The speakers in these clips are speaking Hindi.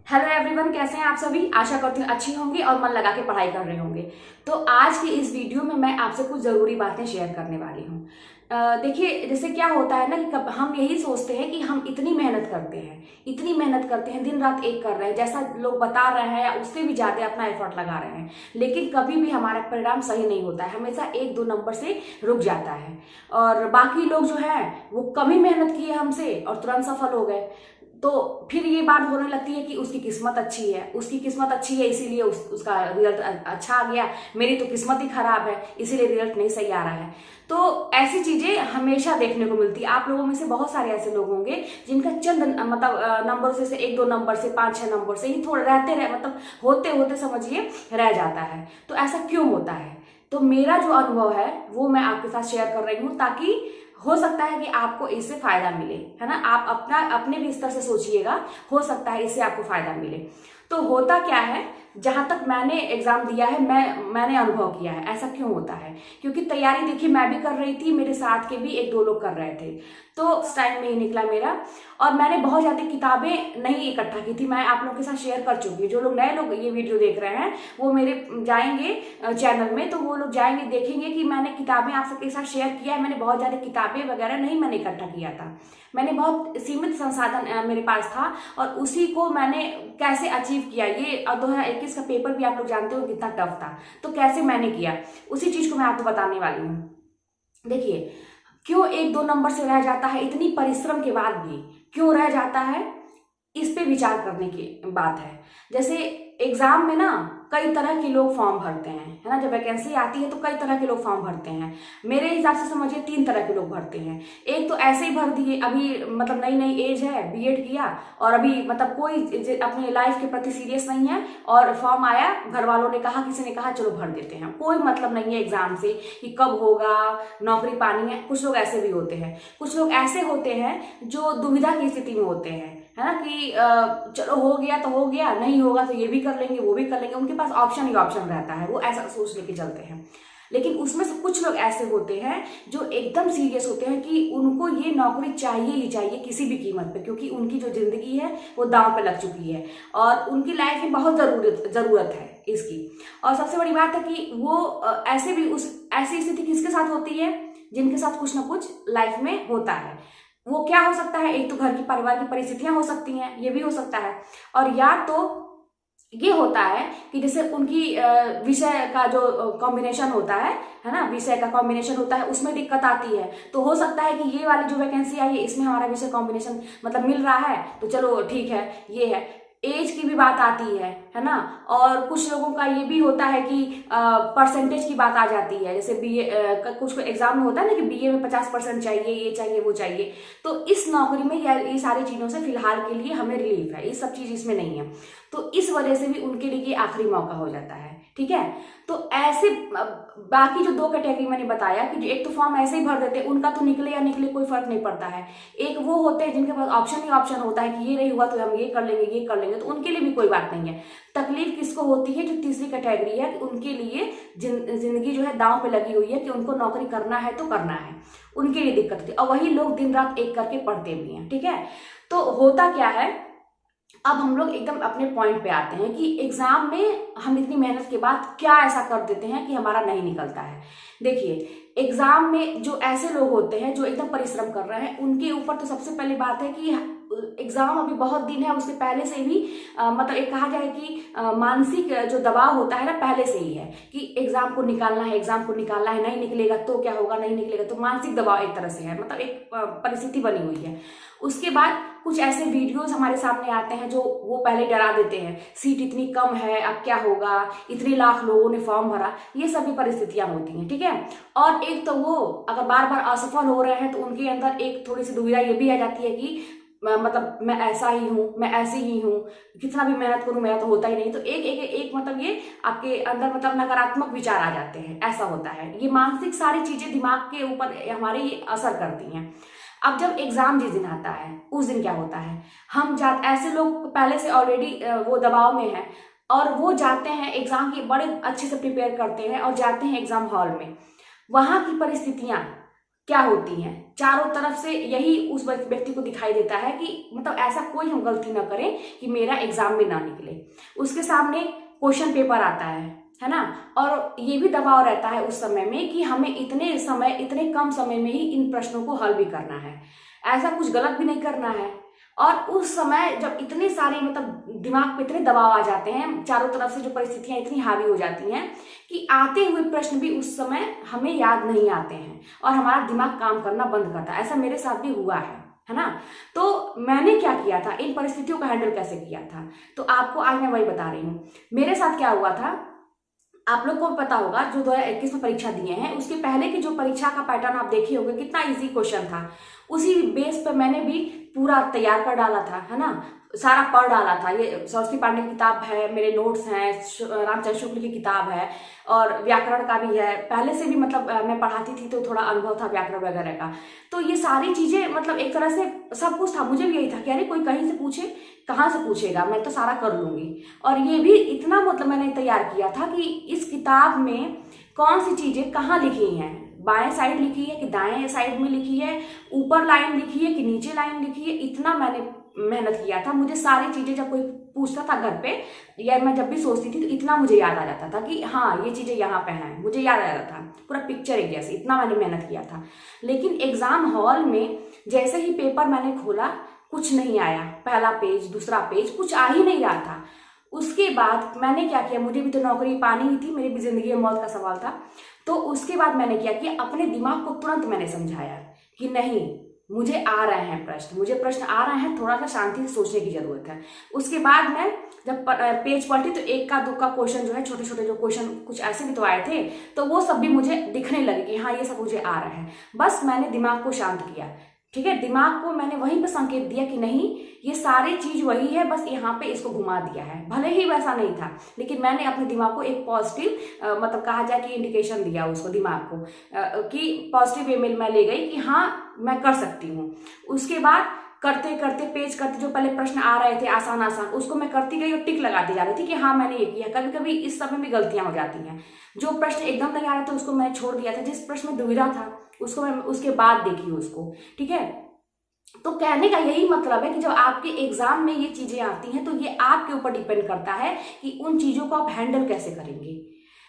हेलो एवरीवन, कैसे हैं आप सभी। आशा करती हूँ अच्छी होंगी और मन लगा के पढ़ाई कर रहे होंगे। तो आज की इस वीडियो में मैं आपसे कुछ ज़रूरी बातें शेयर करने वाली हूँ। देखिए, जैसे क्या होता है ना कि कब हम यही सोचते हैं कि हम इतनी मेहनत करते हैं, दिन रात एक कर रहे हैं, जैसा लोग बता रहे हैं या उससे भी ज़्यादा अपना एफर्ट लगा रहे हैं, लेकिन कभी भी हमारा परिणाम सही नहीं होता है। हमेशा एक दो नंबर से रुक जाता है और बाकी लोग जो है वो कम ही मेहनत किए हमसे और तुरंत सफल हो गए। तो फिर ये बात होने लगती है कि उसकी किस्मत अच्छी है इसीलिए उसका रिजल्ट अच्छा आ गया, मेरी तो किस्मत ही खराब है इसीलिए रिजल्ट नहीं सही आ रहा है। तो ऐसी चीजें हमेशा देखने को मिलती है। आप लोगों में से बहुत सारे ऐसे लोग होंगे जिनका चंद मतलब नंबर से एक दो नंबर से 5-6 नंबर से ही थोड़ा रहते रहे मतलब होते होते समझिए रह जाता है। तो ऐसा क्यों होता है? तो मेरा जो अनुभव है वो मैं आपके साथ शेयर कर रही हूँ, ताकि हो सकता है कि आपको इससे फायदा मिले, है ना। आप अपने भी स्तर से सोचिएगा, हो सकता है इससे आपको फायदा मिले। तो होता क्या है, जहां तक मैंने एग्जाम दिया है, मैंने अनुभव किया है ऐसा क्यों होता है। क्योंकि तैयारी देखिए मैं भी कर रही थी, मेरे साथ के भी एक दो लोग कर रहे थे, तो उस टाइम में ही निकला मेरा। और मैंने बहुत ज्यादा किताबें नहीं इकट्ठा की थी, मैं आप लोगों के साथ शेयर कर चुकी हूँ। जो लोग नए लोग ये वीडियो देख रहे हैं वो मेरे जाएंगे चैनल में, तो वो लोग जाएंगे देखेंगे कि मैंने किताबें आप सबके साथ शेयर किया है। मैंने बहुत ज्यादा किताबें वगैरह नहीं मैंने इकट्ठा किया था, मैंने बहुत सीमित संसाधन मेरे पास था और उसी को मैंने कैसे अचीव किया। ये 2021 का पेपर भी आप लोग जानते हो कितना टफ था, तो कैसे मैंने किया उसी चीज को मैं आपको बताने वाली हूँ। देखिए, क्यों एक दो नंबर से रह जाता है, इतनी परिश्रम के बाद भी क्यों रह जाता है, इस पे विचार करने की बात है। जैसे एग्जाम में ना कई तरह के लोग फॉर्म भरते हैं, है ना। जब वैकेंसी आती है तो कई तरह के लोग फॉर्म भरते हैं। मेरे हिसाब से समझिए 3 तरह के लोग भरते हैं। एक तो ऐसे ही भर दिए, अभी मतलब नई नई एज है, बीएड किया और अभी मतलब कोई अपने लाइफ के प्रति सीरियस नहीं है और फॉर्म आया, घर वालों ने कहा, किसी ने कहा चलो भर देते हैं, कोई मतलब नहीं है एग्जाम से कि कब होगा, नौकरी पानी है। कुछ लोग ऐसे भी होते हैं, कुछ लोग ऐसे होते हैं जो दुविधा की स्थिति में होते हैं, है ना, कि चलो हो गया तो हो गया, नहीं होगा तो ये भी कर लेंगे वो भी कर लेंगे, उनके पास ऑप्शन ही ऑप्शन रहता है, वो ऐसा सोच लेके चलते हैं। लेकिन उसमें से कुछ लोग ऐसे होते हैं जो एकदम सीरियस होते हैं कि उनको ये नौकरी चाहिए ही चाहिए किसी भी कीमत पे, क्योंकि उनकी जो जिंदगी है वो दांव पे लग चुकी है और उनकी लाइफ में बहुत जरूरत है इसकी। और सबसे बड़ी बात है कि वो ऐसी स्थिति किसके साथ होती है, जिनके साथ कुछ ना कुछ लाइफ में होता है। वो क्या हो सकता है, एक तो घर की परिवार की परिस्थितियां हो सकती हैं, ये भी हो सकता है, और या तो ये होता है कि जैसे उनकी विषय का जो कॉम्बिनेशन होता है ना, विषय का कॉम्बिनेशन होता है, उसमें दिक्कत आती है। तो हो सकता है कि ये वाली जो वैकेंसी आई है इसमें हमारा विषय कॉम्बिनेशन मतलब मिल रहा है तो चलो ठीक है, ये है। एज की भी बात आती है ना। और कुछ लोगों का ये भी होता है कि परसेंटेज की बात आ जाती है। जैसे बीए कुछ एग्जाम में होता है ना कि बीए में 50% चाहिए, ये चाहिए वो चाहिए। तो इस नौकरी में ये सारी चीजों से फिलहाल के लिए हमें रिलीफ है, ये सब चीज इसमें नहीं है। तो इस वजह से भी उनके लिए आखिरी मौका हो जाता है, ठीक है। तो ऐसे बाकी जो 2 कैटेगरी मैंने बताया कि जो एक तो फॉर्म ऐसे ही भर देते हैं, उनका तो निकले या निकले कोई फर्क नहीं पड़ता है। एक वो होते हैं जिनके पास ऑप्शन ही ऑप्शन होता है कि ये नहीं हुआ तो हम ये कर लेंगे, तो उनके लिए भी कोई बात नहीं है। तकलीफ किसको होती है, जो तीसरी कैटेगरी है, कि उनके लिए जिंदगी जो है दांव पे लगी हुई है कि उनको नौकरी करना है तो करना है, उनके लिए दिक्कत होती है। और वही लोग दिन रात एक करके पढ़ते भी हैं, ठीक है। तो होता क्या है, अब हम लोग एकदम अपने पॉइंट पे आते हैं कि एग्जाम में हम इतनी मेहनत के बाद क्या ऐसा कर देते हैं कि हमारा नहीं निकलता है। देखिए, एग्जाम में जो ऐसे लोग होते हैं जो एकदम परिश्रम कर रहे हैं, उनके ऊपर तो सबसे पहली बात है कि एग्जाम अभी बहुत दिन है, उसके पहले से भी मतलब एक कहा जाए कि मानसिक जो दबाव होता है ना पहले से ही है कि एग्जाम को निकालना है, नहीं निकलेगा तो क्या होगा, नहीं निकलेगा तो मानसिक दबाव एक तरह से है, मतलब एक परिस्थिति बनी हुई है। उसके बाद कुछ ऐसे वीडियोस हमारे सामने आते हैं जो वो पहले डरा देते हैं, सीट इतनी कम है अब क्या होगा, इतने लाख लोगों ने फॉर्म भरा, ये सभी परिस्थितियां होती हैं, ठीक है। और एक तो वो अगर बार बार असफल हो रहे हैं तो उनके अंदर एक थोड़ी सी दुविधा ये भी आ जाती है कि मतलब मैं ऐसा ही हूँ, मैं ऐसी ही हूँ, कितना भी मेहनत करूँ मेरा तो होता ही नहीं। तो एक मतलब ये आपके अंदर मतलब नकारात्मक विचार आ जाते हैं, ऐसा होता है। ये मानसिक सारी चीजें दिमाग के ऊपर हमारे ये असर करती हैं। अब जब एग्जाम जिस दिन आता है उस दिन क्या होता है, ऐसे लोग पहले से ऑलरेडी वो दबाव में है और वो जाते हैं एग्जाम की बड़े अच्छे से प्रिपेयर करते हैं और जाते हैं एग्जाम हॉल में। वहां की परिस्थितियां क्या होती हैं, चारों तरफ से यही उस व्यक्ति को दिखाई देता है कि मतलब ऐसा कोई हम गलती ना करें कि मेरा एग्जाम में ना निकले। उसके सामने क्वेश्चन पेपर आता है ना, और ये भी दबाव रहता है उस समय में कि हमें इतने कम समय में ही इन प्रश्नों को हल भी करना है, ऐसा कुछ गलत भी नहीं करना है। और उस समय जब इतने सारे मतलब दिमाग पे इतने दबाव आ जाते हैं, चारों तरफ से जो परिस्थितियां इतनी हावी हो जाती हैं कि आते हुए प्रश्न भी उस समय हमें याद नहीं आते हैं और हमारा दिमाग काम करना बंद करता है। ऐसा मेरे साथ भी हुआ है ना। तो मैंने क्या किया था, इन परिस्थितियों का हैंडल कैसे किया था, तो आपको आज मैं वही बता रही हूँ। मेरे साथ क्या हुआ था, आप लोग को पता होगा जो 2021 में परीक्षा दिए हैं, उसके पहले की जो परीक्षा का पैटर्न आप देखे होंगे, कितना इजी क्वेश्चन था। उसी बेस पर मैंने भी पूरा तैयार कर डाला था, है ना, सारा पढ़ डाला था। ये सरस्वती पांडे की किताब है, मेरे नोट्स हैं, रामचंद्र शुक्ल की किताब है, और व्याकरण का भी है। पहले से भी मतलब मैं पढ़ाती थी तो थोड़ा अनुभव था व्याकरण वगैरह का। तो ये सारी चीजें मतलब एक तरह से सब कुछ था। मुझे भी यही था कि अरे कोई कहीं से पूछे, कहाँ से पूछेगा, मैं तो सारा कर लूंगी। और ये भी इतना मतलब मैंने तैयार किया था कि इस किताब में कौन सी चीजें कहाँ लिखी हैं, बाएं साइड लिखी है कि दाएं साइड में लिखी है, ऊपर लाइन लिखी है कि नीचे लाइन लिखी है, इतना मैंने मेहनत किया था। मुझे सारी चीजें जब कोई पूछता था घर पे या मैं जब भी सोचती थी तो इतना मुझे याद आ जाता था कि हाँ ये चीजें यहाँ पे हैं, मुझे याद आ जाता था पूरा पिक्चर एक जैसे, इतना मैंने मेहनत किया था। लेकिन एग्जाम हॉल में जैसे ही पेपर मैंने खोला, कुछ नहीं आया, पहला पेज दूसरा पेज कुछ आ ही नहीं रहा था। उसके बाद मैंने क्या किया, मुझे भी तो नौकरी पानी ही थी, मेरी भी जिंदगी में मौत का सवाल था। तो उसके बाद मैंने क्या किया, अपने दिमाग को तुरंत मैंने समझाया कि नहीं, मुझे आ रहे हैं प्रश्न, मुझे प्रश्न आ रहे हैं, थोड़ा सा शांति से सोचने की जरूरत है। उसके बाद मैं जब पेज पलटी तो एक का दो का क्वेश्चन जो है, छोटे छोटे जो क्वेश्चन कुछ ऐसे भी तो आए थे, तो वो सब भी मुझे दिखने लगे कि हाँ ये सब मुझे आ रहा है। बस मैंने दिमाग को शांत किया, ठीक है, दिमाग को मैंने वहीं पे संकेत दिया कि नहीं ये सारी चीज वही है, बस यहाँ पे इसको घुमा दिया है। भले ही वैसा नहीं था, लेकिन मैंने अपने दिमाग को एक पॉजिटिव मतलब कहा जाए कि इंडिकेशन दिया उसको, दिमाग को कि पॉजिटिव वे में मैं ले गई कि हाँ मैं कर सकती हूँ। उसके बाद करते करते पेज करते जो पहले प्रश्न आ रहे थे आसान आसान, उसको मैं करती गई और टिक लगाती जा रही थी कि हाँ मैंने ये किया। कभी कभी इस समय भी गलतियां हो जाती हैं, जो प्रश्न एकदम नहीं आ रहे थे उसको मैं छोड़ दिया था, जिस प्रश्न में दुविधा था उसको मैं उसके बाद देखी उसको, ठीक है। तो कहने का यही मतलब है कि जब आपके एग्जाम में ये चीजें आती हैं तो ये आपके ऊपर डिपेंड करता है कि उन चीजों को आप हैंडल कैसे करेंगे।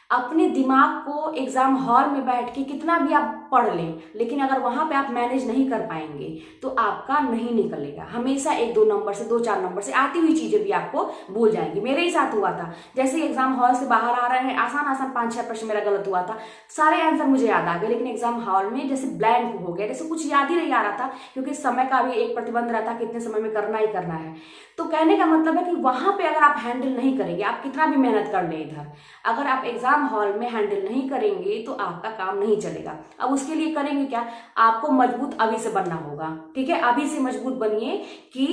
अपने दिमाग को एग्जाम हॉल में बैठ के कितना भी आप पढ़ लें, लेकिन अगर वहां पे आप मैनेज नहीं कर पाएंगे तो आपका नहीं निकलेगा। हमेशा 1-2 नंबर से 2-4 नंबर से आती हुई चीजें भी आपको भूल जाएंगी। मेरे ही साथ हुआ था, जैसे एग्जाम हॉल से बाहर आ रहे हैं, आसान आसान 5-6 प्रश्न मेरा गलत हुआ था, सारे आंसर मुझे याद आ गए, लेकिन एग्जाम हॉल में जैसे ब्लैंक हो गया, जैसे कुछ याद ही नहीं आ रहा था, क्योंकि समय का भी एक प्रतिबंध रहता है, कितने समय में करना ही करना है। तो कहने का मतलब है कि वहां पे अगर आप हैंडल नहीं करेंगे, आप कितना भी मेहनत कर ले इधर, अगर आप एग्जाम हॉल में हैंडल नहीं करेंगे तो आपका काम नहीं चलेगा। अब उसके लिए करेंगे क्या, आपको मजबूत अभी से बनना होगा, ठीक है। अभी से मजबूत बनिए कि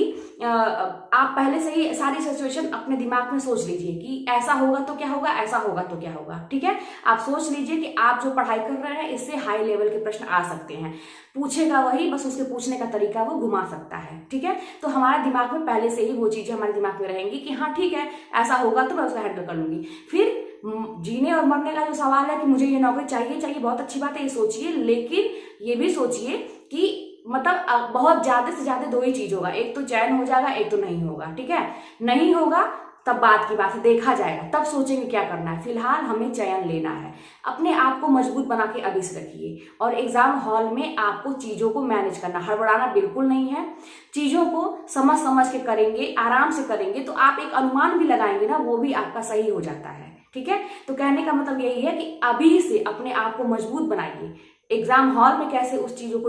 आप पहले से ही सारी सिचुएशन अपने दिमाग में सोच लीजिए कि ऐसा होगा तो क्या होगा, ऐसा होगा तो क्या होगा, ठीक है। आप सोच लीजिए कि आप जो पढ़ाई कर रहे हैं इससे हाई लेवल के प्रश्न आ सकते हैं, पूछेगा वही, बस उसके पूछने का तरीका वो घुमा सकता है, ठीक है। तो हमारे दिमाग में पहले से ही वो चीजें हमारे दिमाग में रहेंगी कि हाँ ठीक है ऐसा होगा तो मैं उसका हैंडल कर लूंगी। फिर जीने और मरने का जो सवाल है कि मुझे ये नौकरी चाहिए, बहुत अच्छी बात है, ये सोचिए, लेकिन ये भी सोचिए कि मतलब बहुत ज्यादा से ज्यादा 2 ही चीज होगा, एक तो चयन हो जाएगा, एक तो नहीं होगा, ठीक है। नहीं होगा तब बात की बात है, देखा जाएगा, तब सोचेंगे क्या करना है। फिलहाल हमें चयन लेना है। अपने आप को मजबूत बना के अभी से रखिए, और एग्जाम हॉल में आपको चीजों को मैनेज करना, हड़बड़ाना बिल्कुल नहीं है। चीजों को समझ समझ के करेंगे, आराम से करेंगे, तो आप एक अनुमान भी लगाएंगे ना, वो भी आपका सही हो जाता है, ठीक है। तो कहने का मतलब यही है कि अभी से अपने आप को मजबूत बनाइए। एग्जाम हॉल में कैसे उन चीजों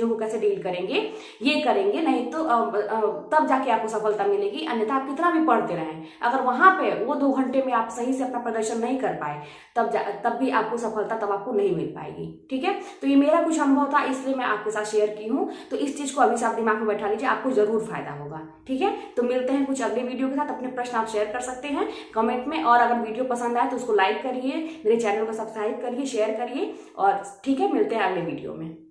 को कैसे डील करेंगे, ये करेंगे, नहीं तो तब जाके आपको सफलता मिलेगी। अन्यथा आप कितना भी पढ़ते रहें, अगर वहां पे वो 2 घंटे में आप सही से अपना प्रदर्शन नहीं कर पाए तब भी आपको सफलता तब आपको नहीं मिल पाएगी, ठीक है। तो ये मेरा कुछ अनुभव था, इसलिए मैं आपके साथ शेयर की हूँ। तो इस चीज को अभी से आप दिमाग में बैठा लीजिए, आपको जरूर फायदा होगा, ठीक है। तो मिलते हैं कुछ अगले वीडियो के साथ। अपने प्रश्न आप शेयर कर सकते हैं कमेंट में, और अगर वीडियो पसंद आए तो उसको लाइक करिए, मेरे चैनल को सब्सक्राइब करिए, शेयर करिए, और ठीक है, मिलते हैं अगले वीडियो में।